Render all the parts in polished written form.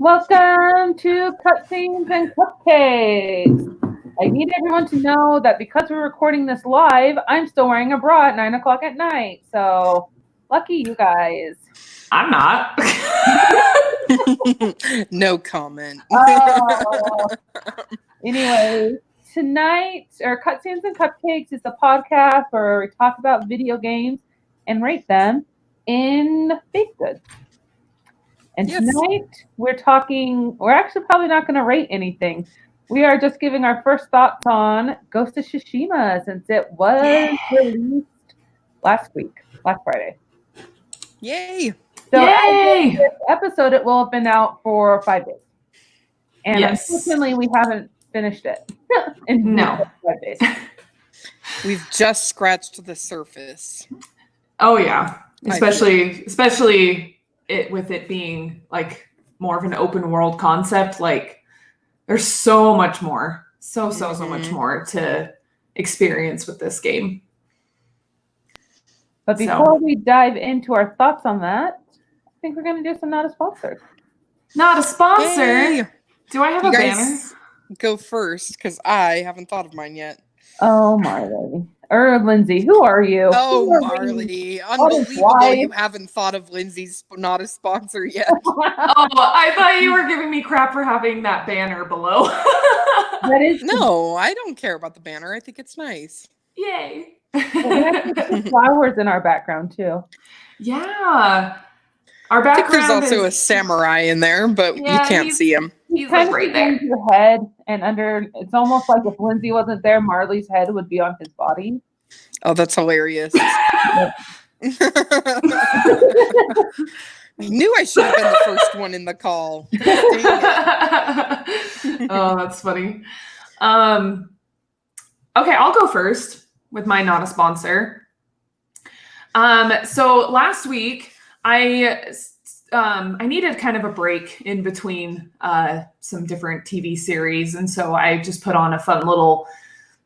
Welcome to Cutscenes and Cupcakes. I need everyone to know that because we're recording this live, I'm still wearing a bra at 9 o'clock at night. So, lucky you guys. I'm not. No comment. Anyway, tonight, or Cutscenes and Cupcakes is the podcast where we talk about video games and rate them in baked goods. And tonight, we're actually probably not going to rate anything. We are just giving our first thoughts on Ghost of Tsushima since it was released last Friday. Yay! So as of this episode, it will have been out for 5 days. And unfortunately, we haven't finished it in 5 days. We've just scratched the surface. Oh, yeah. Especially with it being like more of an open world concept. Like, there's so much more. So much more to experience with this game. But before we dive into our thoughts on that, I think we're going to do some Not a Sponsor. Not a sponsor? Yay. Do I have a banner? Go first, because I haven't thought of mine yet. Oh, Marlee. Or Lindsey, who are you? Oh, Marlee. Unbelievable you haven't thought of Lindsey's Not a Sponsor yet. Oh, I thought you were giving me crap for having that banner below. No, I don't care about the banner. I think it's nice. Yay. We have flowers in our background, too. Yeah. Our background I think there's also a samurai in there, but you can't see him. He's like right there. Your head and under. It's almost like if Lindsey wasn't there, Marlee's head would be on his body. Oh, that's hilarious. I knew I should have been the first one in the call. Oh, that's funny. Okay, I'll go first with my Not a Sponsor. So last week I needed kind of a break in between some different TV series. And so I just put on a fun little,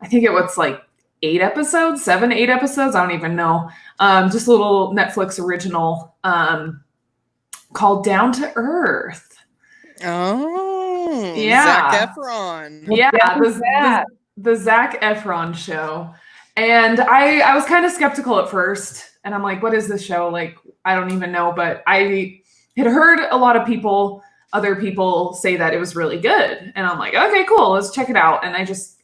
I think it was like 8 episodes, 7, 8 episodes. I don't even know. Just a little Netflix original called Down to Earth. Oh, yeah. Zac Efron. Yeah, the Zac Efron show. And I was kind of skeptical at first. And I'm like, what is this show? Like, I don't even know. But I had heard a lot of other people say that it was really good. And I'm like, okay, cool. Let's check it out. And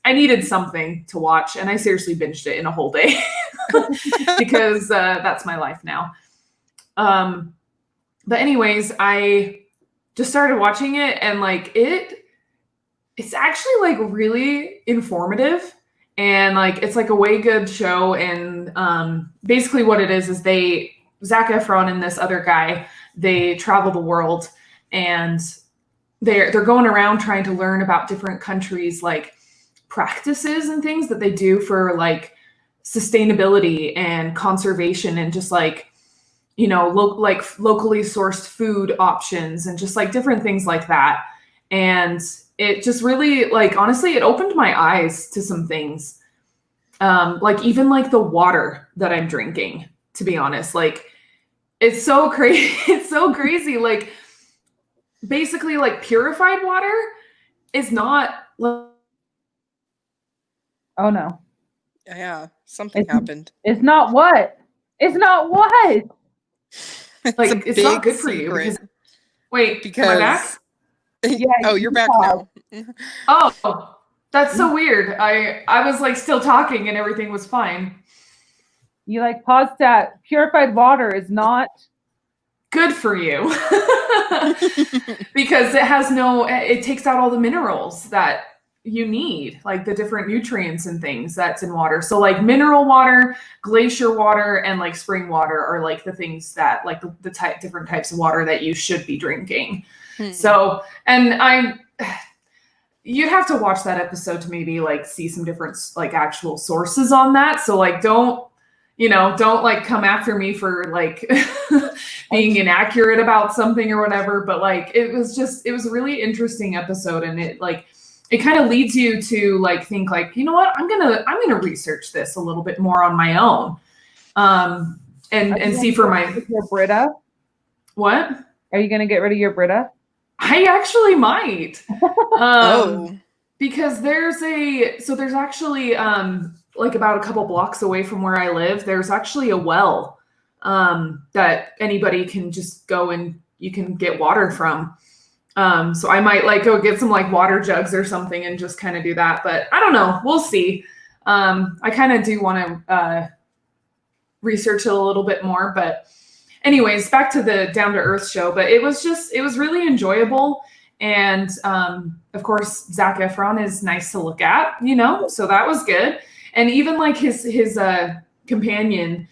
I needed something to watch. And I seriously binged it in a whole day because that's my life now. But anyways, I just started watching it and like it's actually like really informative. And like it's like a way good show. And basically what it is Zac Efron and this other guy, they travel the world and they're going around trying to learn about different countries, like practices and things that they do for like sustainability and conservation and just like, you know, locally sourced food options and just like different things like that. And it just really like, honestly, it opened my eyes to some things. Like even like the water that I'm drinking, to be honest, like it's so crazy. It's so crazy. Like basically like purified water is not. Oh no. Yeah. Something happened. It's not what? It's not what? Like it's not good for you. Because, am I back? Yeah. Oh, you're back now. Oh, that's so weird. I was like still talking and everything was fine. You like paused that. Purified water is not good for you because it takes out all the minerals that you need, like the different nutrients and things that's in water. So like mineral water, glacier water, and like spring water are like the things that like the different types of water that you should be drinking. So, and you'd have to watch that episode to maybe like see some different like actual sources on that. So like, don't like come after me for like being inaccurate about something or whatever. But like, it was a really interesting episode. And it kind of leads you to like, think like, you know what, I'm going to research this a little bit more on my own. And see for my your Brita. What? Are you going to get rid of your Brita? I actually might. Oh. Because there's actually like about a couple blocks away from where I live, there's actually a well that anybody can just go and you can get water from. So I might like go get some like water jugs or something and just kind of do that. But I don't know. We'll see. I kind of do want to research it a little bit more. But anyways, back to the Down to Earth show. But it was really enjoyable. And of course, Zac Efron is nice to look at, so that was good. And even like his companion,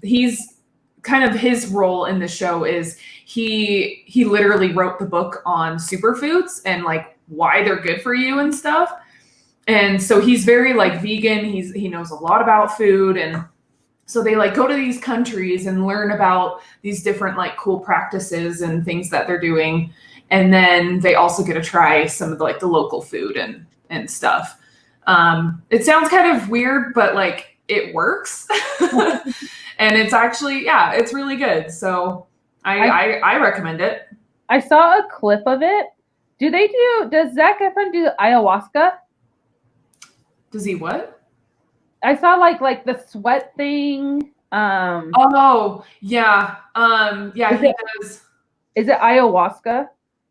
he's kind of his role in the show is he literally wrote the book on superfoods and like why they're good for you and stuff. And so he's very like vegan. He knows a lot about food. And so they like go to these countries and learn about these different like cool practices and things that they're doing. And then they also get to try some of the local food and stuff. It sounds kind of weird, but like it works. And it's actually, it's really good. So I recommend it. I saw a clip of it. Does Zac Efron do ayahuasca? Does he what? I saw like the sweat thing. Oh, yeah. He does. Is it ayahuasca?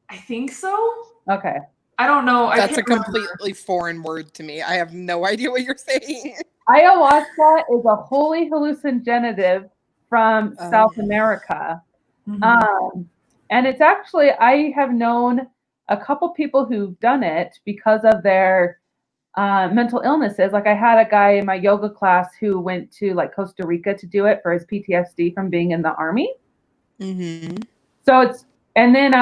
I think so. Okay. I don't know. That's a completely foreign word to me. I have no idea what you're saying. Ayahuasca is a holy hallucinogen from South America. Mm-hmm. And it's actually, I have known a couple people who've done it because of their mental illnesses. Like I had a guy in my yoga class who went to like Costa Rica to do it for his PTSD from being in the army. Mm-hmm. So and then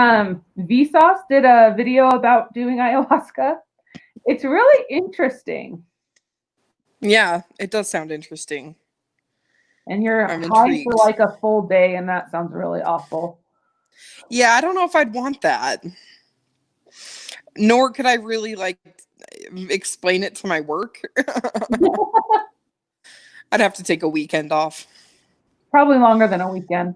Vsauce did a video about doing ayahuasca. It's really interesting. Yeah, it does sound interesting. And you're high for like a full day, and that sounds really awful. Yeah, I don't know if I'd want that. Nor could I really like explain it to my work. I'd have to take a weekend off. Probably longer than a weekend.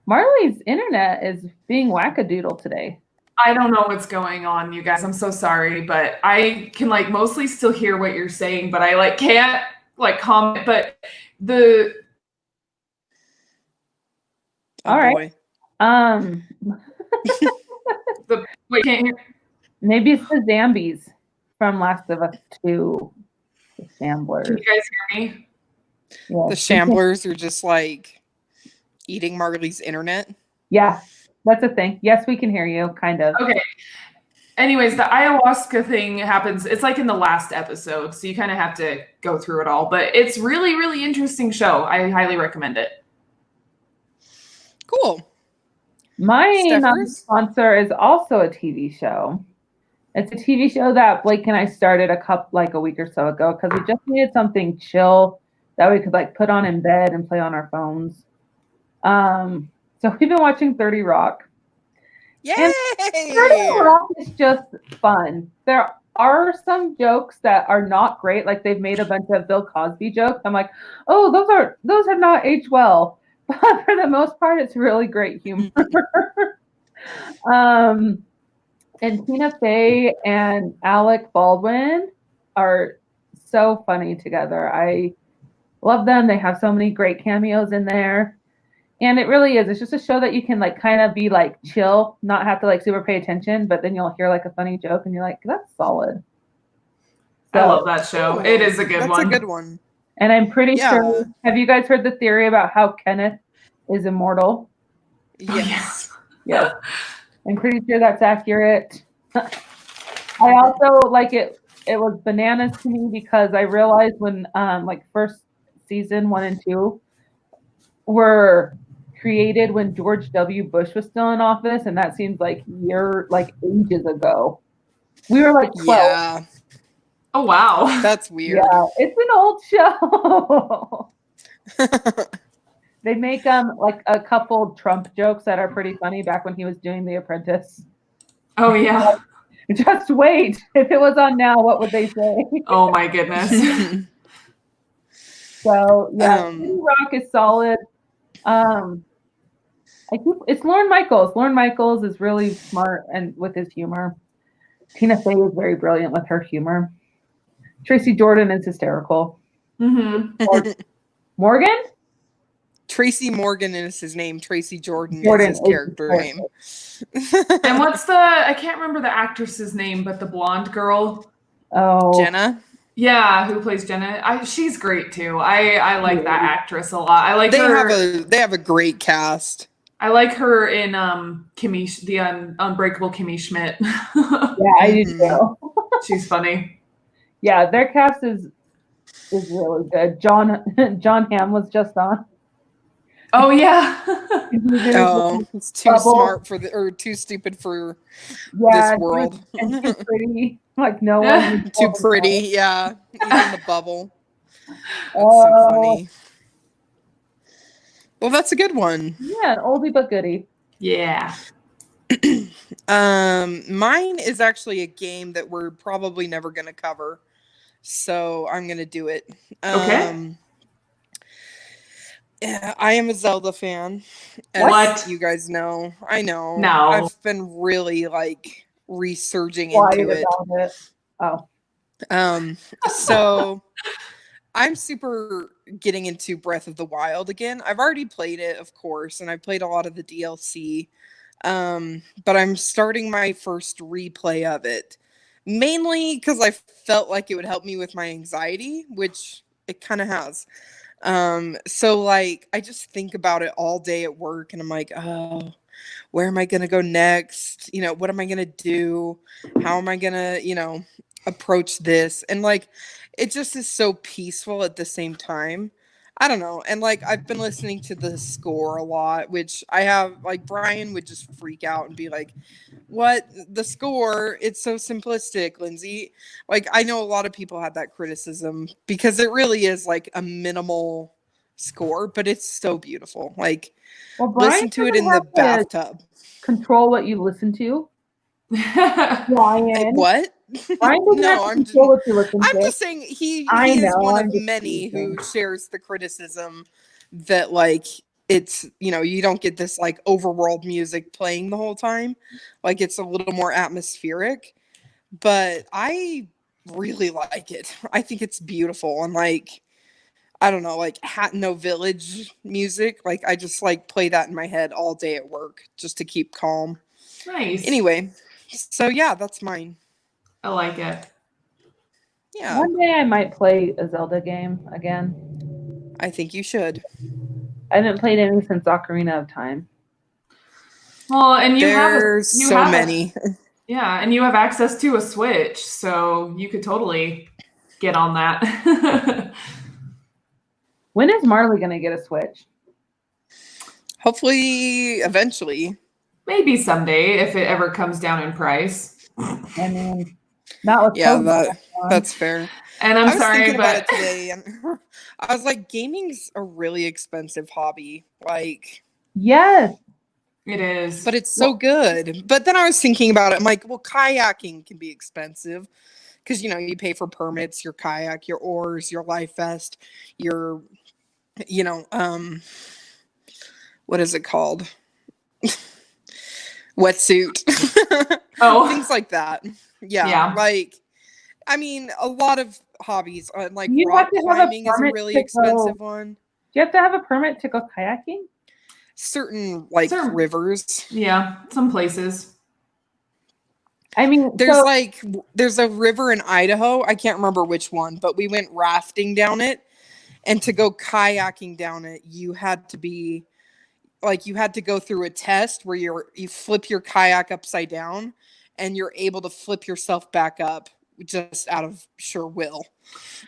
Marlee's internet is being wackadoodle today. I don't know what's going on, you guys. I'm so sorry, but I can like mostly still hear what you're saying, but I like can't like comment. But all right. Wait, can't hear. Maybe it's the Zambies from Last of Us 2. The Shamblers. Can you guys hear me? Yeah. The Shamblers are just like eating Marlee's internet. Yeah, that's a thing. Yes, we can hear you, kind of. Okay. Anyways, the ayahuasca thing happens. It's like in the last episode, so you kind of have to go through it all. But it's really, really interesting show. I highly recommend it. Cool. My sponsor is also a TV show. It's a TV show that Blake and I started a week or so ago because we just needed something chill that we could like put on in bed and play on our phones. So we've been watching 30 Rock. Yay! And 30 Rock is just fun. There are some jokes that are not great. Like they've made a bunch of Bill Cosby jokes. I'm like, oh, those have not aged well. But for the most part, it's really great humor. And Tina Fey and Alec Baldwin are so funny together. I love them. They have so many great cameos in there. And it really is. It's just a show that you can like kind of be like chill, not have to like super pay attention, but then you'll hear like a funny joke and you're like, that's solid. So, I love that show. It is a good one. That's a good one. And I'm pretty sure, have you guys heard the theory about how Kenneth is immortal? Yes. Yes. I'm pretty sure that's accurate. I also like it. It was bananas to me because I realized when like first season 1 and 2 were created when George W. Bush was still in office, and that seems like ages ago. We were like 12. Yeah. Oh wow, that's weird. Yeah, it's an old show. They make like a couple Trump jokes that are pretty funny back when he was doing The Apprentice. Oh yeah. Just wait. If it was on now, what would they say? Oh my goodness. So yeah, Rock is solid. It's Lorne Michaels. Lorne Michaels is really smart and with his humor. Tina Fey is very brilliant with her humor. Tracy Jordan is hysterical. Mm-hmm. Morgan? Tracy Morgan is his name. Tracy Jordan is his character name. And what's I can't remember the actress's name, but the blonde girl. Oh. Jenna? Yeah, who plays Jenna? She's great too. I like that actress a lot. I like her. They have a great cast. I like her in Kimmy, the Unbreakable Kimmy Schmidt. Yeah, I do too. She's funny. Yeah, their cast is really good. John Hamm was just on. Oh yeah. It's too smart or too stupid for this world. And too pretty. Like no one. Too pretty, yeah. He's in the bubble. That's so funny. Well, that's a good one. Yeah, an oldie but goodie. Yeah. Mine is actually a game that we're probably never going to cover, so I'm going to do it. Okay. Yeah, I am a Zelda fan. What? You guys know. I know. No. I've been really resurging into it. Oh. So I'm super getting into Breath of the Wild again. I've already played it, of course, and I played a lot of the DLC. But I'm starting my first replay of it. Mainly because I felt like it would help me with my anxiety, which it kind of has. So I just think about it all day at work, and I'm like, oh, where am I going to go next? What am I going to do? How am I going to, approach this? And it just is so peaceful at the same time. I don't know. And I've been listening to the score a lot, which I have, Brian would just freak out and be like, what? The score? It's so simplistic, Lindsey. I know a lot of people have that criticism because it really is a minimal score, but it's so beautiful. Listen to it in the bathtub. Control what you listen to. Brian. What? Brian doesn't have to control what you listen to. I'm just saying he is one of many who shares the criticism that it's you don't get this overworld music playing the whole time. It's a little more atmospheric, but I really like it. I think it's beautiful. And I don't know, Hatno Village music. I just play that in my head all day at work just to keep calm. Nice. Anyway, so yeah, that's mine. I like it. Yeah. One day I might play a Zelda game again. I think you should. I haven't played any since Ocarina of Time. Well, and there's so many. Yeah, and you have access to a Switch, so you could totally get on that. When is Marlee going to get a Switch? Hopefully, eventually. Maybe someday, if it ever comes down in price. I mean, not with that's fair. And I'm sorry, about it today, and I was like, gaming's a really expensive hobby. Yes, it is, but it's so good. But then I was thinking about it. I'm like, well, kayaking can be expensive because you pay for permits, your kayak, your oars, your life vest, your, what is it called? Wetsuit. Things like that. Yeah. I mean, a lot of hobbies, rock climbing is a really expensive one. Do you have to have a permit to go kayaking? Certain rivers. Yeah, some places. I mean, there's a river in Idaho. I can't remember which one, but we went rafting down it, and to go kayaking down it, you had to be you had to go through a test where you flip your kayak upside down, and you're able to flip yourself back up just out of sheer will.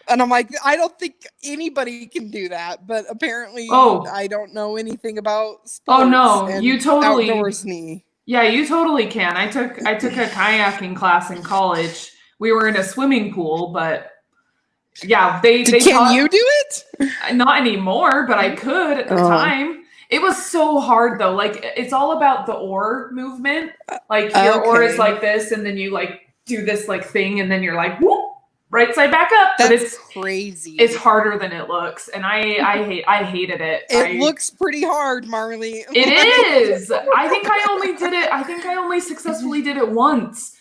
And I'm like, I don't think anybody can do that, but apparently I don't know anything about sports. Oh no, you totally outdoorsy. Yeah, you totally can. I took a kayaking class in college. We were in a swimming pool, but yeah, they can you do it? Not anymore, but I could at the time. It was so hard though. It's all about the oar movement. Your oar is like this, and then you do this thing, and then you're like, whoop, right side back up. That's but it's crazy. It's harder than it looks, and I hated it. It looks pretty hard, Marlee. It is. I think I only successfully did it once,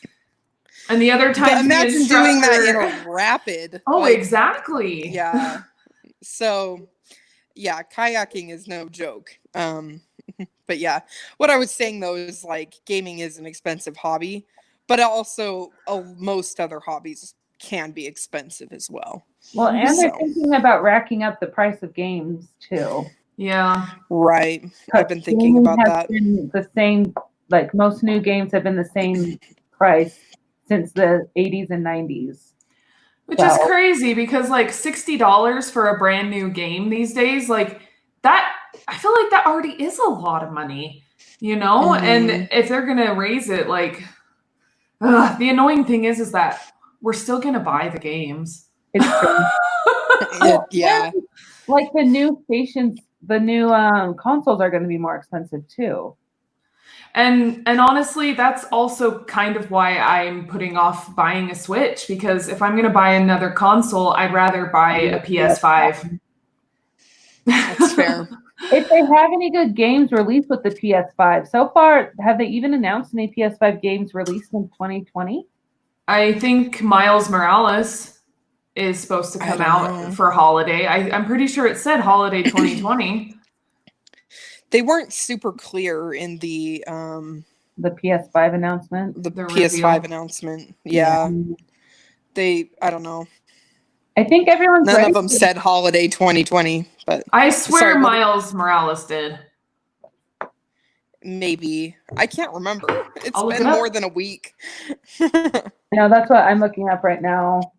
and the other time. Imagine doing that in a rapid. Oh, exactly. Yeah. So, yeah, kayaking is no joke. But yeah, what I was saying though is like gaming is an expensive hobby, but also most other hobbies can be expensive as well. Well, and they're thinking about racking up the price of games too. Yeah. Right. I've been thinking about that. Been the same, like most new games have been the same price since the 80s and 90s. Which is crazy because like $60 for a brand new game these days, like that, I feel like that already is a lot of money, you know? Mm-hmm. And if they're going to raise it, like, the annoying thing is that we're still going to buy the games. It's true. Yeah. Like the new stations, the new consoles are going to be more expensive too. And honestly, that's also kind of why I'm putting off buying a Switch, because if I'm going to buy another console, I'd rather buy a PS5. That's fair. If they have any good games released with the PS5, so far, have they even announced any PS5 games released in 2020? I think Miles Morales is supposed to come out for holiday. I'm pretty sure it said holiday 2020. They weren't super clear in the PS5 announcement. The PS5 announcement. Yeah. I don't know. I think everyone's None of them said holiday 2020, but I swear Miles Morales did. Maybe. I can't remember. It's been more than a week. No, that's what I'm looking up right now.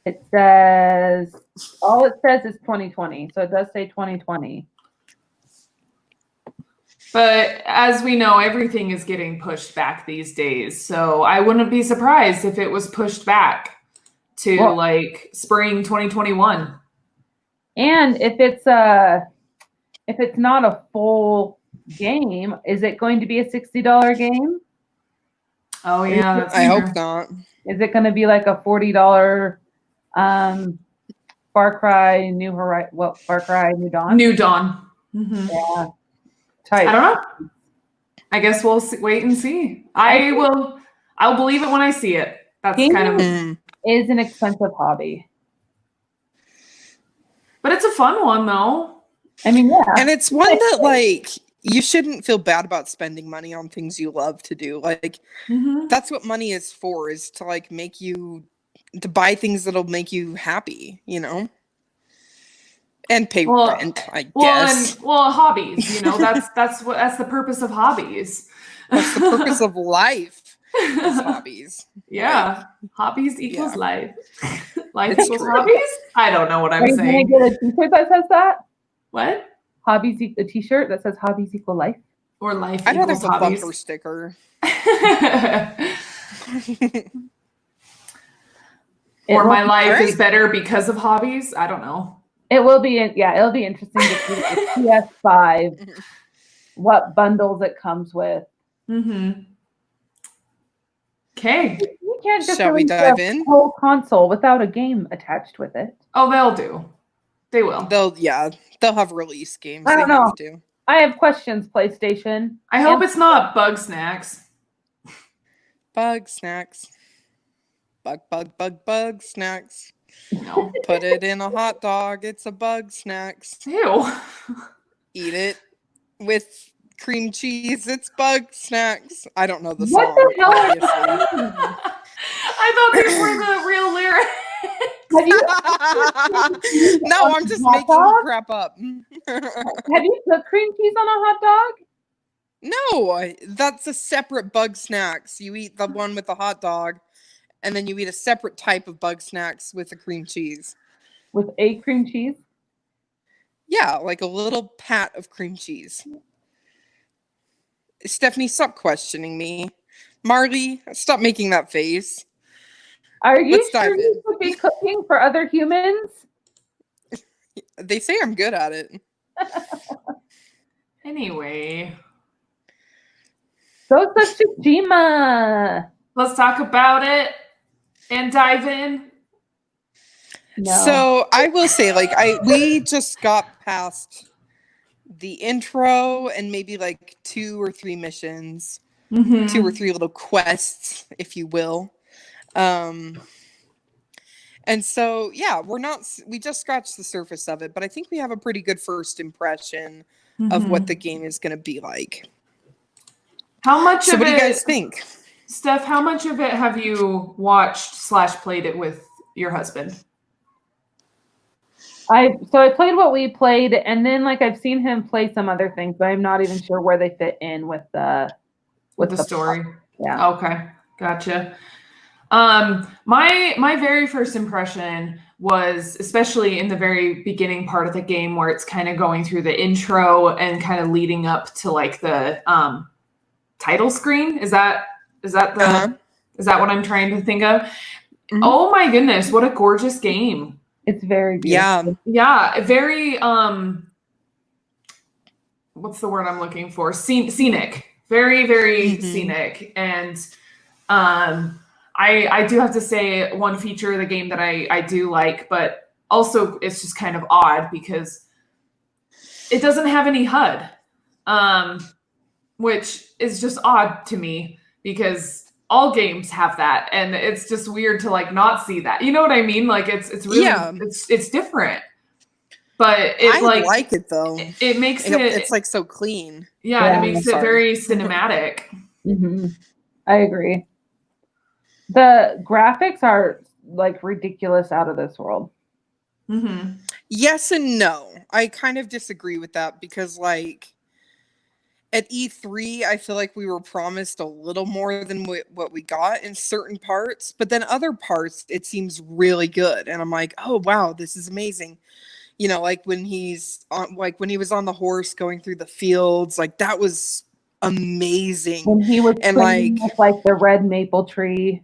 It says, all it says is 2020. So it does say 2020. But as we know, everything is getting pushed back these days. So I wouldn't be surprised if it was pushed back to like spring 2021. And if it's not a full game, is it going to be a $60 game? Oh yeah, I hope not. Is it going to be like a $40 Far Cry New Dawn? New Dawn. Mm-hmm. Yeah. Type. I don't know. I guess we'll wait and see. I'll believe it when I see it. That's kind of is an expensive hobby. But it's a fun one though. I mean, yeah. And it's one that like you shouldn't feel bad about spending money on things you love to do. Like that's what money is for, is to like make you to buy things that'll make you happy, you know? And pay rent, I guess. Hobbies, you know, that's the purpose of hobbies. That's the purpose of life. Is hobbies. Yeah. Hobbies equals life. Life equals hobbies? I don't know what I'm saying. Can I get a t-shirt that says that? What? Hobbies, a t-shirt that says hobbies equal life? Or life I'd equals rather have hobbies. a bumper sticker. Or my life is better because of hobbies? I don't know. It will be, it'll be interesting to see the PS5, what bundles it comes with. Mm-hmm. Okay. We can't just Shall we dive in? Whole console without a game attached with it. Oh, they'll do. They will. They'll have release games. I don't know. Have to. I have questions, PlayStation. I hope it's not Bugsnax. Bugsnax. Bugsnax. No. Put it in a hot dog. It's a Bugsnax. Ew. Eat it with cream cheese. It's Bugsnax. I don't know the What song. the hell? I thought these were the real lyrics. No, I'm just making crap up. Have you put cream cheese on a hot dog? No, that's a separate Bugsnax. You eat the one with the hot dog, and then you eat a separate type of Bugsnax with the cream cheese. With a cream cheese? Yeah, like a little pat of cream cheese. Stephanie, stop questioning me. Marlee, stop making that face. Are you sure you could be cooking for other humans? They say I'm good at it. Anyway. Ghost of Tsushima. Let's talk about it. and dive in? No. So I will say, like, we just got past the intro and maybe like 2 or 3 missions, 2 or 3 little quests, if you will. And so, yeah, we just scratched the surface of it, but I think we have a pretty good first impression of what the game is going to be like. How much So of what do you it, guys think? Steph, how much of it have you watched / played it with your husband? I played what we played, and then like I've seen him play some other things, but I'm not even sure where they fit in with the story. plot. Yeah. Okay, gotcha. My very first impression was, especially in the very beginning part of the game, where it's kind of going through the intro and kind of leading up to like the title screen. Is that what I'm trying to think of? Mm-hmm. Oh my goodness, what a gorgeous game. It's very beautiful. Yeah, very what's the word I'm looking for? Scenic. Very, very scenic. And I do have to say one feature of the game that I do like, but also it's just kind of odd because it doesn't have any HUD, which is just odd to me because all games have that, and it's just weird to like not see that. You know what I mean? Like it's really it's different. But I like it though. It makes it's like so clean. Yeah, it makes it very cinematic. I agree. The graphics are like ridiculous, out of this world. Yes and no. I kind of disagree with that because like at E3, I feel like we were promised a little more than what we got in certain parts, but then other parts it seems really good, and I'm like, oh wow, this is amazing. You know, like when he was on the horse going through the fields, like that was amazing. When he was like the red maple tree.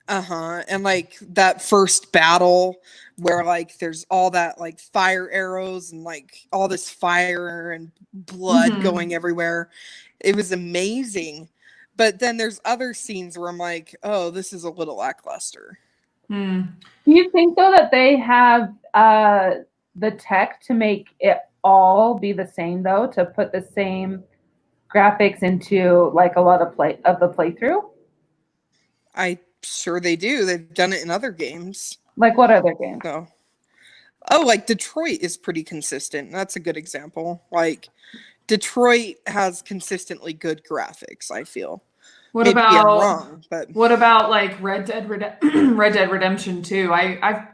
And like that first battle where like there's all that like fire arrows and like all this fire and blood going everywhere. It was amazing. But then there's other scenes where I'm like, oh, this is a little lackluster. Do you think though that they have the tech to make it all be the same though, to put the same graphics into like a lot of the playthrough? I'm sure they do. They've done it in other games. Like what other games? So, like Detroit is pretty consistent. That's a good example. Like Detroit has consistently good graphics, I feel. What about like Red Dead Redemption 2? I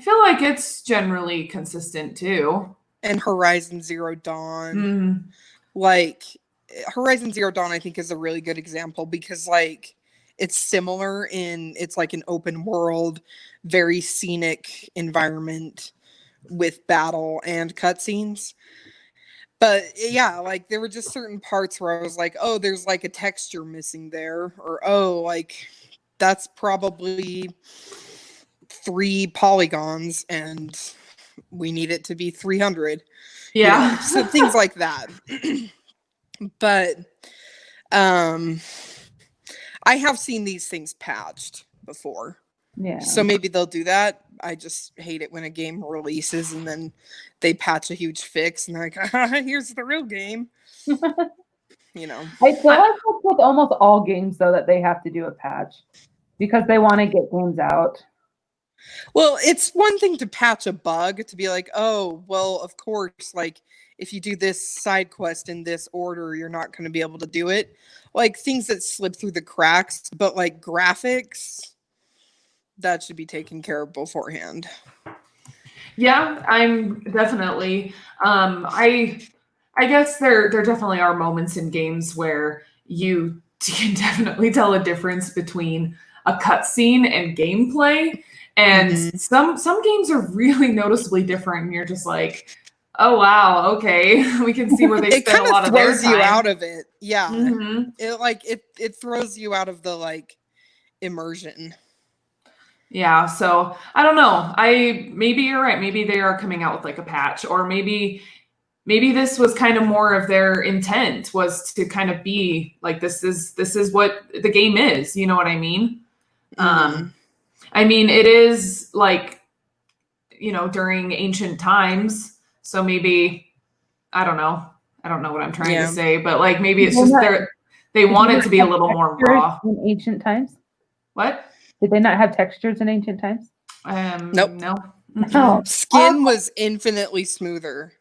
feel like it's generally consistent too. And Horizon Zero Dawn. Like Horizon Zero Dawn I think is a really good example because like it's similar in it's like an open world, very scenic environment with battle and cutscenes. But yeah, like there were just certain parts where I was like, oh, there's like a texture missing there, or oh, like that's probably 3 polygons and we need it to be 300. Yeah. You know, so things like that. But I have seen these things patched before. Yeah. So maybe they'll do that. I just hate it when a game releases and then they patch a huge fix and they're like, here's the real game. You know. I feel like with almost all games though that they have to do a patch because they want to get games out. Well, it's one thing to patch a bug, to be like, oh, well, of course, like if you do this side quest in this order, you're not going to be able to do it. Like things that slip through the cracks, but like graphics, that should be taken care of beforehand. Yeah, I'm definitely. I guess there definitely are moments in games where you can definitely tell a difference between a cutscene and gameplay. And some games are really noticeably different, and you're just like, oh wow, okay, we can see where they spent a lot of their time. It kind of throws you out of it. Yeah, it throws you out of the like immersion. Yeah, so I don't know. Maybe you're right. Maybe they are coming out with like a patch, or maybe this was kind of more of their intent, was to kind of be like this is what the game is. You know what I mean? I mean, it is like, during ancient times. So maybe, I don't know. I don't know what I'm trying to say, but like maybe it's just they want it to be a little more raw. In ancient times? What? Did they not have textures in ancient times? Nope. No. No. Skin was infinitely smoother.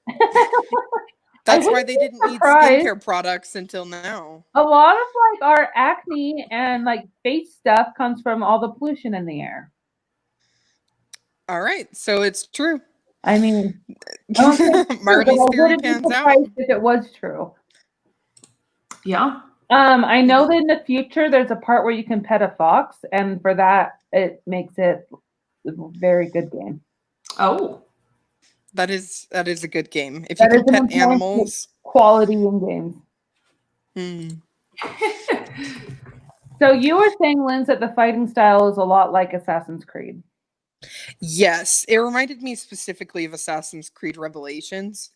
That's why they didn't need skincare products until now. A lot of like our acne and like face stuff comes from all the pollution in the air. All right, so it's true. I mean, I don't think Marlee's theory pans out. If it was true. Yeah. I know that in the future there's a part where you can pet a fox, and for that it makes it a very good game. Oh. That is a good game. If you can pet animals. Quality in games. So you were saying, Linz, that the fighting style is a lot like Assassin's Creed. Yes, it reminded me specifically of Assassin's Creed Revelations,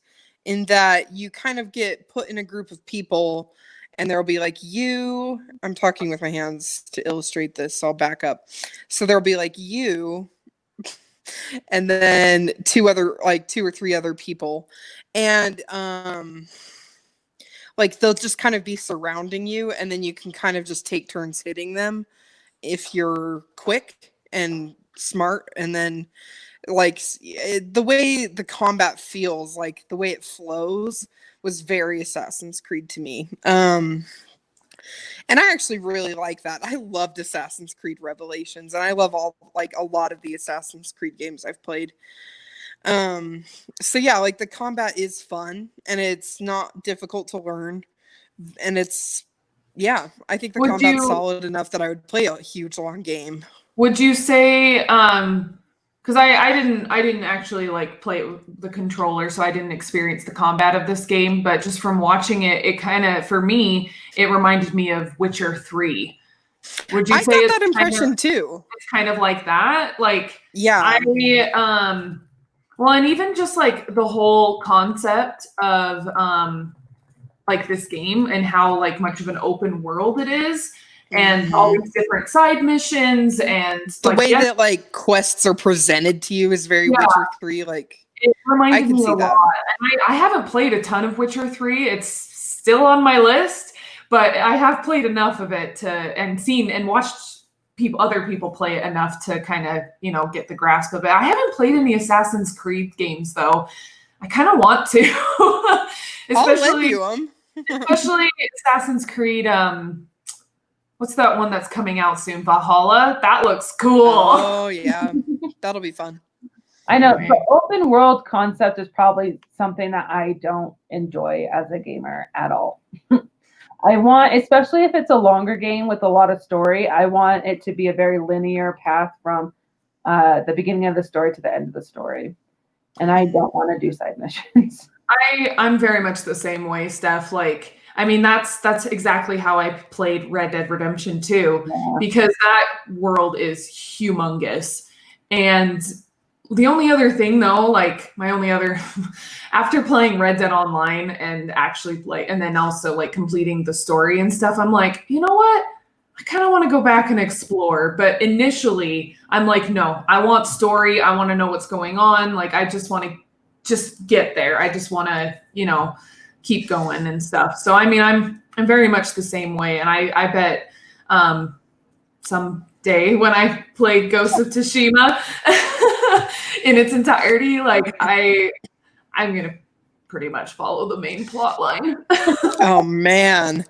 in that you kind of get put in a group of people, and there'll be like you. I'm talking with my hands to illustrate this, so I'll back up. So there'll be like you, and then two or three other people, and like they'll just kind of be surrounding you, and then you can kind of just take turns hitting them if you're quick and smart. And then like the way the combat feels, like the way it flows, was very Assassin's Creed to me. And I actually really like that. I loved Assassin's Creed Revelations, and I love a lot of the Assassin's Creed games I've played. So yeah, like the combat is fun, and it's not difficult to learn, and I think the combat's solid enough that I would play a huge long game. Would you say, because I didn't actually like play the controller, so I didn't experience the combat of this game, but just from watching it, it kind of, for me, it reminded me of Witcher 3. Would you say I got that impression too? It's kind of like that? Like, yeah. Well, and even just like the whole concept of like this game and how like much of an open world it is, and all these different side missions, and the way that like quests are presented to you is very Witcher 3. Like, it reminded me a lot. And I haven't played a ton of Witcher 3. It's still on my list, but I have played enough of it and seen and watched other people play it enough to kind of, get the grasp of it. I haven't played any Assassin's Creed games though. I kind of want to, especially Assassin's Creed. What's that one that's coming out soon? Valhalla. That looks cool. Oh yeah, that'll be fun. I know the open world concept is probably something that I don't enjoy as a gamer at all. I want, especially if it's a longer game with a lot of story, I want it to be a very linear path from the beginning of the story to the end of the story. And I don't want to do side missions. I'm very much the same way, Steph. Like, I mean, that's exactly how I played Red Dead Redemption 2, because that world is humongous. And the only other thing though, like after playing Red Dead Online and actually and then also like completing the story and stuff, I'm like, you know what? I kind of want to go back and explore. But initially I'm like, no, I want story. I want to know what's going on. Like, I just want to just get there. I just want to, keep going and stuff. So, I mean, I'm very much the same way. And I bet someday when I play Ghost of Tsushima in its entirety, like I'm going to pretty much follow the main plot line. Oh man,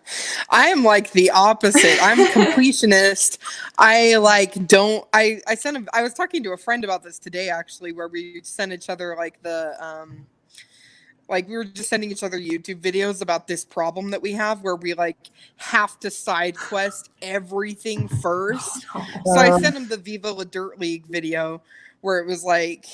I am like the opposite. I'm a completionist. I was talking to a friend about this today, actually, where we sent each other like we were just sending each other YouTube videos about this problem that we have, where we like have to side quest everything first. So I sent him the Viva La Dirt League video where it was like,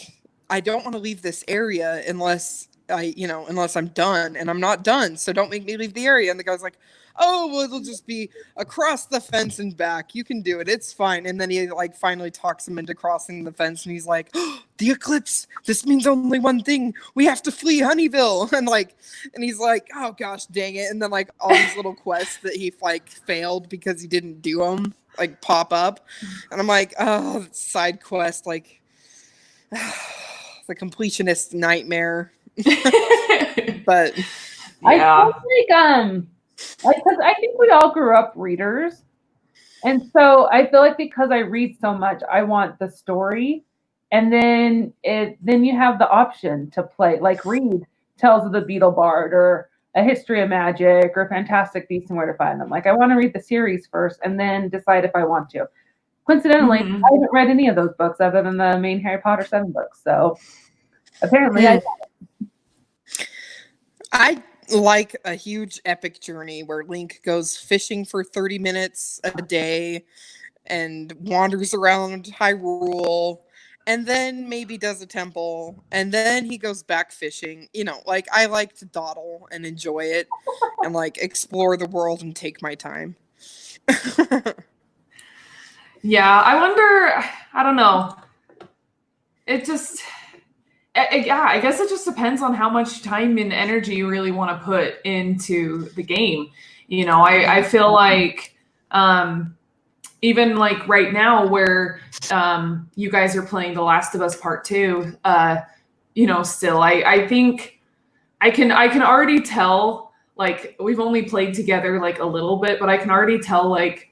I don't want to leave this area unless I'm done, and I'm not done. So don't make me leave the area. And the guy's like, oh, well, it'll just be across the fence and back. You can do it. It's fine. And then he like finally talks him into crossing the fence, and he's like, oh, the eclipse. This means only one thing. We have to flee Honeyville. And he's like, oh gosh, dang it. And then like all these little quests that he like failed because he didn't do them. like pop up, and I'm like, oh, side quest, like the completionist nightmare. But Yeah. I feel like because I think we all grew up readers, and so I feel like because I read so much, I want the story, and then you have the option to play, like read Tales of the Beetle Bard or A History of Magic or Fantastic Beasts and Where to Find Them. Like I want to read the series first and then decide if I want to. Coincidentally, Mhm. I haven't read any of those books other than the main Harry Potter 7 books. So apparently I like a huge epic journey where Link goes fishing for 30 minutes a day and wanders around Hyrule and then maybe does a temple and then he goes back fishing. You know, like I like to dawdle and enjoy it and like explore the world and take my time. Yeah, I wonder, I don't know. It just, yeah, I guess it just depends on how much time and energy you really want to put into the game. You know, I feel like, even like right now where you guys are playing The Last of Us Part 2, you know, still, I think I can already tell, like, we've only played together like a little bit, but I can already tell, like,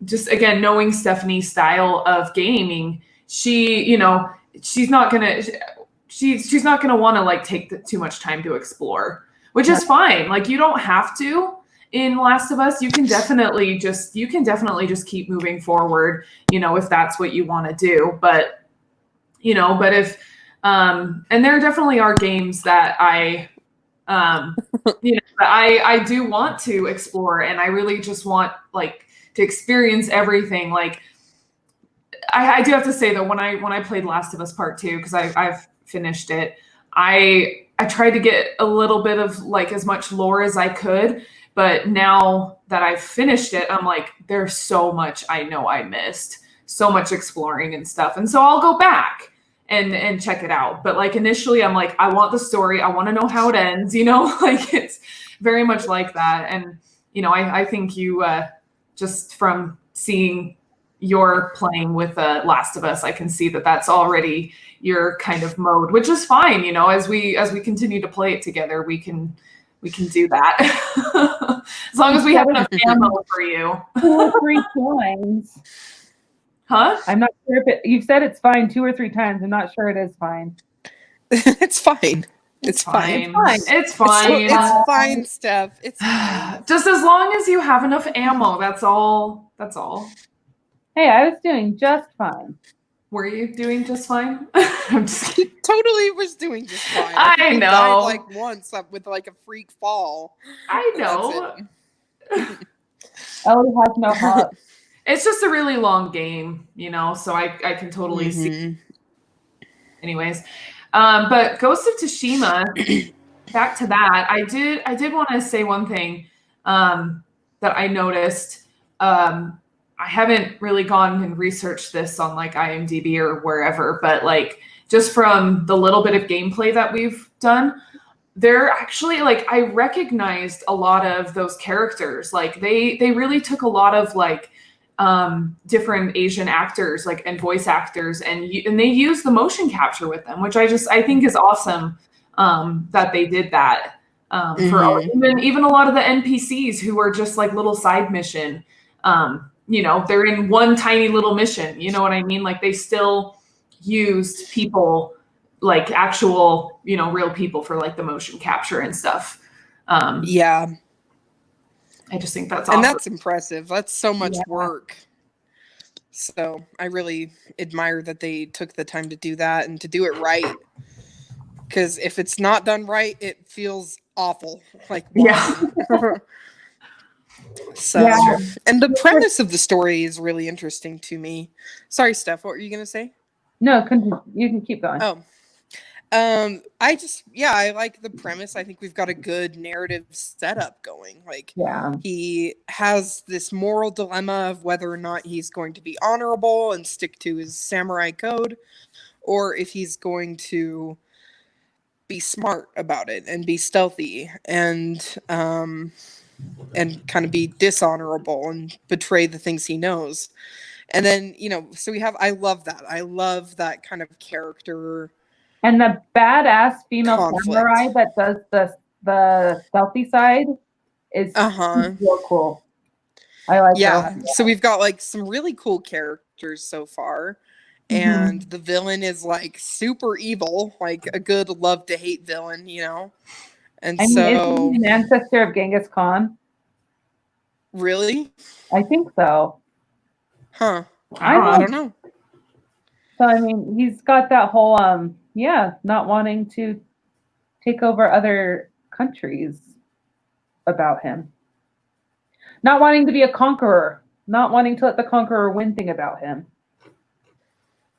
just again, knowing Stephanie's style of gaming, she, you know, she's not gonna want to like take too much time to explore, which is fine. Like you don't have to in Last of Us. You can definitely just keep moving forward, you know, if that's what you want to do. But you know, but if and there definitely are games that you know, that I do want to explore, and I really just want like to experience everything. Like I do have to say though, when I played Last of Us Part 2, because I've finished it, I tried to get a little bit of like as much lore as I could, but now that I've finished it, I'm like, there's so much I know I missed, so much exploring and stuff, and so I'll go back and check it out. But like initially, I'm like, I want the story, I want to know how it ends, you know, like it's very much like that. And you know, I think you just from seeing you're playing with Last of Us, I can see that that's already your kind of mode, which is fine. You know, as we continue to play it together, we can do that as long as we have enough ammo for you. 2 or 3 times. Huh? I'm not sure if you've said it's fine 2 or 3 times. I'm not sure it is fine. It's fine. It's fine. It's fine. It's fine, Steph. It's fine. Just as long as you have enough ammo, that's all. That's all. Hey, I was doing just fine. Were you doing just fine? I'm just kidding. Totally was doing just fine. I know. Died like once up with like a freak fall. I know. Ellie has no heart. It's just a really long game, you know, so I can totally see. Anyways, but Ghost of Tsushima, back to that, I did want to say one thing that I noticed. I haven't really gone and researched this on like IMDb or wherever, but like just from the little bit of gameplay that we've done, they're actually like, I recognized a lot of those characters. Like they really took a lot of like different Asian actors, like, and voice actors, and they use the motion capture with them, which I think is awesome that they did that. For even a lot of the NPCs who are just like little side mission, you know, they're in one tiny little mission, you know what I mean? Like they still used people, like actual, you know, real people for like the motion capture and stuff. Yeah. I just think that's awesome. And that's impressive. That's so much work. So I really admire that they took the time to do that and to do it right. Because if it's not done right, it feels awful. Like, so, and the premise of the story is really interesting to me. Sorry, Steph, what were you going to say? No, you can keep going. Oh. I like the premise. I think we've got a good narrative setup going. Like, he has this moral dilemma of whether or not he's going to be honorable and stick to his samurai code, or if he's going to be smart about it and be stealthy. And and kind of be dishonorable and betray the things he knows. And then, so I love that kind of character. And the badass female conflict. samurai that does the stealthy side is real cool. I like Yeah. her. So we've got like some really cool characters so far. And the villain is like super evil, like a good love to hate villain, And I mean, is he an ancestor of Genghis Khan? Really? I think so. Huh. I don't know. So I mean, he's got that whole not wanting to take over other countries about him. Not wanting to be a conqueror. Not wanting to let the conqueror win thing about him.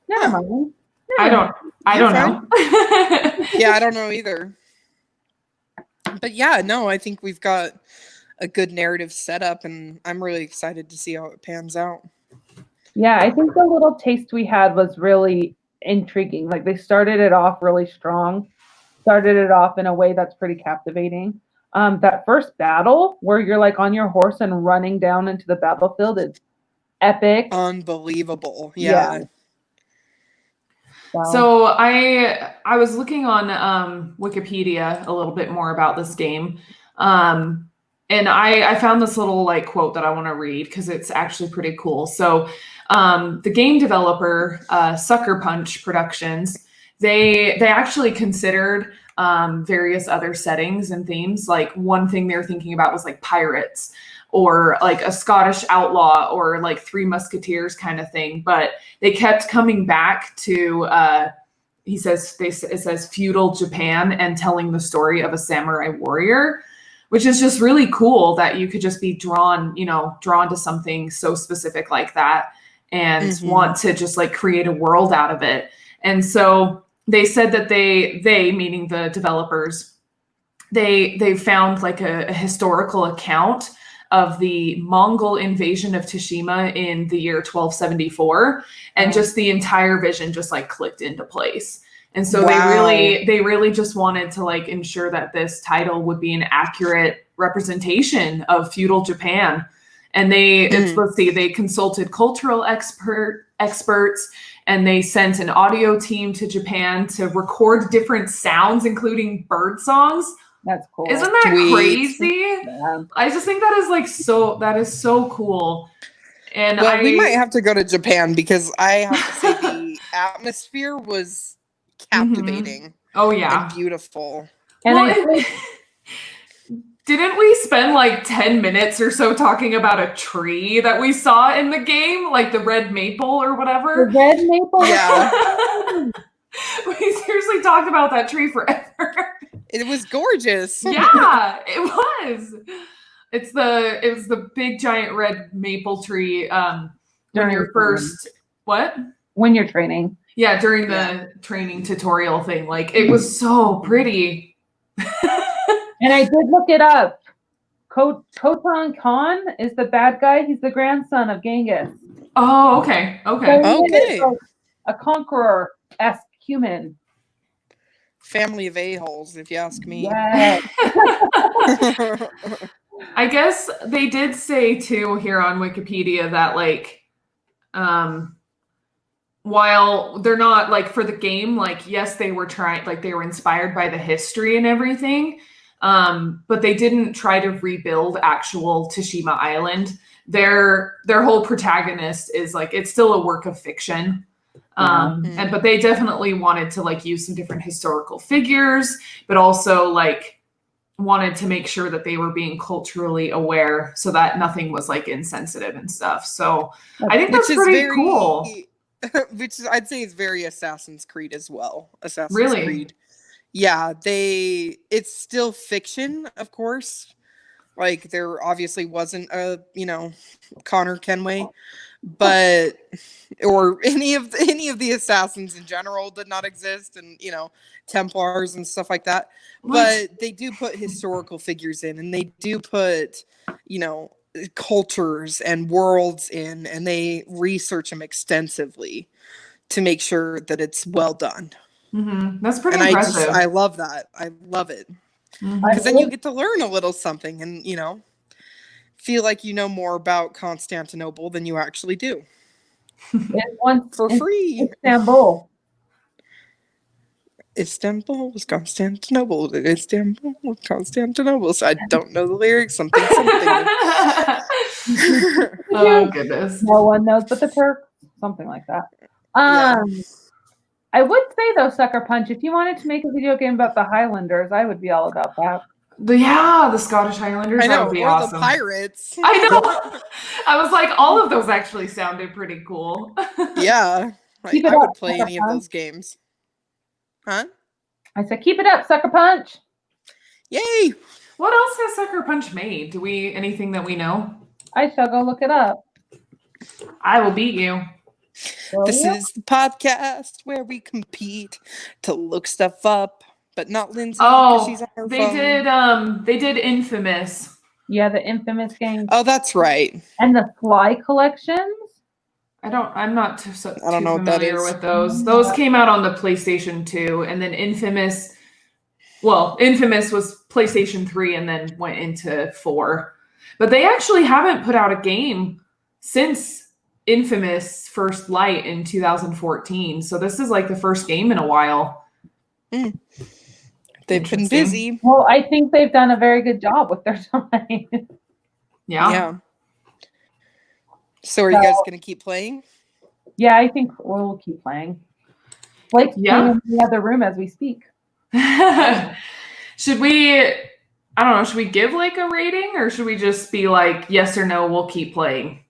Never mind. I don't know. Yeah, I don't know either. But yeah, no, I think we've got a good narrative set up, and I'm really excited to see how it pans out. Yeah, I think the little taste we had was really intriguing. Like they started it off really strong, started it off in a way that's pretty captivating. That first battle where you're like on your horse and running down into the battlefield is epic. Unbelievable. Yeah. So I was looking on Wikipedia a little bit more about this game. And I found this little like quote that I want to read because it's actually pretty cool. So the game developer, Sucker Punch Productions, they actually considered various other settings and themes. Like one thing they were thinking about was like pirates or like a Scottish outlaw or like Three Musketeers kind of thing. But they kept coming back to, it says feudal Japan and telling the story of a samurai warrior, which is just really cool that you could just be drawn to something so specific like that and want to just like create a world out of it. And so they said that they meaning the developers, they found like a historical account of the Mongol invasion of Tsushima in the year 1274, and just the entire vision just like clicked into place. And so they really just wanted to like ensure that this title would be an accurate representation of feudal Japan. And they consulted cultural experts, and they sent an audio team to Japan to record different sounds, including bird songs. That's cool. Isn't that crazy? Yeah. I just think that is so cool. And we might have to go to Japan because I have to say the atmosphere was captivating. Oh yeah. And beautiful. And didn't we spend like 10 minutes or so talking about a tree that we saw in the game? Like the red maple or whatever? The red maple? Yeah. We seriously talked about that tree forever. It was gorgeous. Yeah, it was. It was the big giant red maple tree when you're first what? When you're training. Yeah, during the training tutorial thing. Like it was so pretty. And I did look it up. Khotan Khan is the bad guy. He's the grandson of Genghis. Oh, okay. Okay. So like a conqueror-esque human. Family of a-holes, if you ask me. Yes. I guess they did say too here on Wikipedia that like while they're not like for the game, like yes, they were inspired by the history and everything. But they didn't try to rebuild actual Tsushima Island. Their whole protagonist is like it's still a work of fiction. But they definitely wanted to like use some different historical figures, but also like wanted to make sure that they were being culturally aware so that nothing was like insensitive and stuff. So I think that's pretty cool. Which I'd say is very Assassin's Creed as well. Really? Creed. Yeah, it's still fiction, of course. Like there obviously wasn't a, Connor Kenway, but or any of the assassins in general did not exist, and Templars and stuff like that. What? But they do put historical figures in, and they do put, cultures and worlds in, and they research them extensively to make sure that it's well done. That's pretty impressive. I love that. I love it. Because then you get to learn a little something, and feel like you know more about Constantinople than you actually do. It once For free. Istanbul. Istanbul was Constantinople. Istanbul was Constantinople. So I don't know the lyrics. Something, something. Oh goodness. No one knows but the Turks. Something like that. Yeah. I would say though, Sucker Punch, if you wanted to make a video game about the Highlanders, I would be all about that. The Scottish Highlanders. I know, That would be or awesome. the pirates. I know. I was like, all of those actually sounded pretty cool. Yeah. Keep it I would up, play Sucker any of Punch. those games. Huh? I said, keep it up, Sucker Punch. Yay! What else has Sucker Punch made? Anything that we know? I shall go look it up. I will beat you. This is the podcast where we compete to look stuff up, but not Lindsay because she's on her phone. They did Infamous. Yeah, the Infamous game. Oh, that's right. And the Fly collections. I'm not too I don't know what that familiar is. with those. Those came out on the PlayStation 2, and then Infamous was PlayStation 3 and then went into 4. But they actually haven't put out a game since Infamous First Light in 2014. So this is like the first game in a while. They've been busy. Well, I think they've done a very good job with their time. Yeah. So are you guys going to keep playing? Yeah, I think we'll keep playing. Blake's playing in the other room as we speak. Should we give like a rating, or should we just be like, yes or no, we'll keep playing?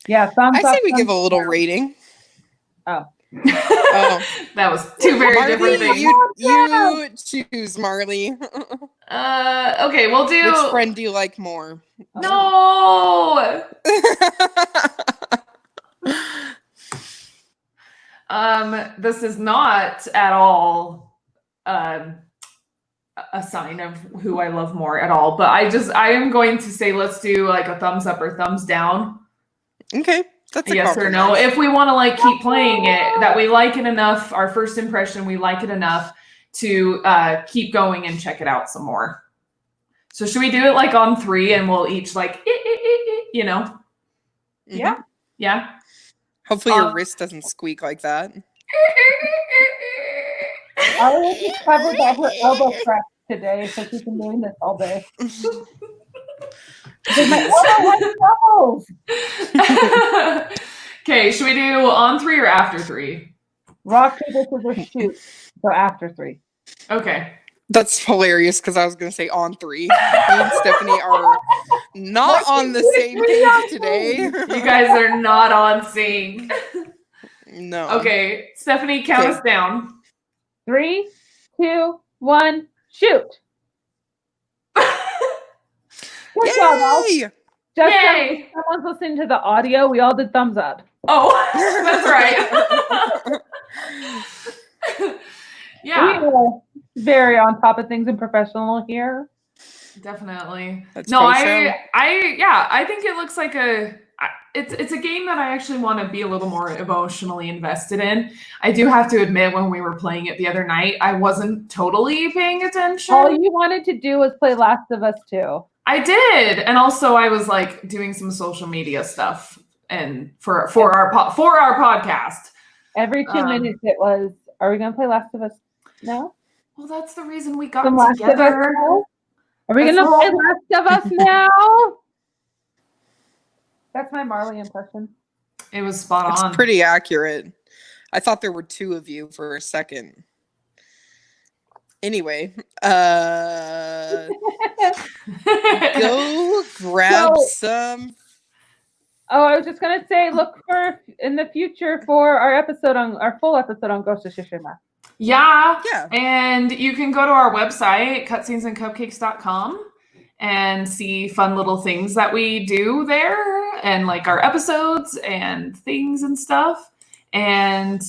Yeah, thumbs up. I say we give a little rating. Oh. That was two very different things. You choose, Marlee. Okay, we'll do. Which friend do you like more? No. This is not at all a sign of who I love more at all. But I am going to say let's do like a thumbs up or thumbs down. Okay. That's a yes or no. If we want to like keep playing it, that we like it enough, our first impression, we like it enough to keep going and check it out some more. So should we do it like on 3 and we'll each like, you know? Mm-hmm. Yeah. Yeah. Hopefully your wrist doesn't squeak like that. I will be covered by her elbow crack today, so she's been doing this all day. Okay, should we do on 3 or after 3? Rock, paper, scissors, shoot. So after 3. Okay. That's hilarious because I was going to say on 3. Me and Stephanie are not on the same page today. You guys are not on sync. No. Okay, Stephanie, count us down. 3, 2, 1, shoot. Good job, guys. Just Yay! so someone's listening to the audio, we all did thumbs up. Oh, that's right. Yeah. We are very on top of things and professional here. Definitely. That's I think it looks like it's a game that I actually want to be a little more emotionally invested in. I do have to admit, when we were playing it the other night, I wasn't totally paying attention. All you wanted to do was play Last of Us 2. I did, and also I was like doing some social media stuff, and for our podcast. Every 2 minutes it was, are we going to play Last of Us now? Well, that's the reason we got Last together. Are we going to play Last of Us now? That's my Marlee impression. It was spot on. It's pretty accurate. I thought there were 2 of you for a second. Anyway, go grab some. Oh, I was just gonna say, look for in the future for our full episode on Ghost of Tsushima. Yeah. And you can go to our website, cutscenesandcupcakes.com, and see fun little things that we do there, and like our episodes and things and stuff. And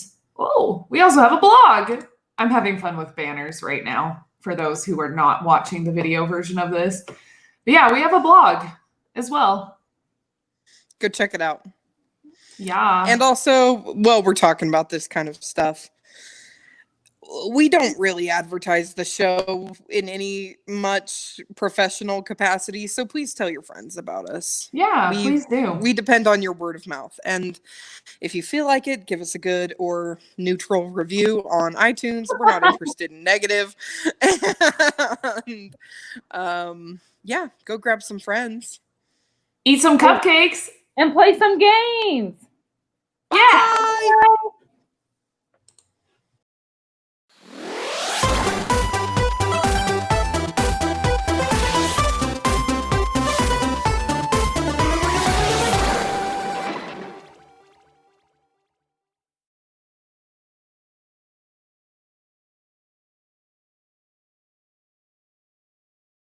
we also have a blog. I'm having fun with banners right now for those who are not watching the video version of this. But yeah, we have a blog as well. Go check it out. Yeah. And also, while we're talking about this kind of stuff, we don't really advertise the show in any much professional capacity, so please tell your friends about us. Yeah, please do. We depend on your word of mouth. And if you feel like it, give us a good or neutral review on iTunes. We're not interested in negative. And yeah, go grab some friends. Eat some cupcakes. And play some games. Yeah. Bye.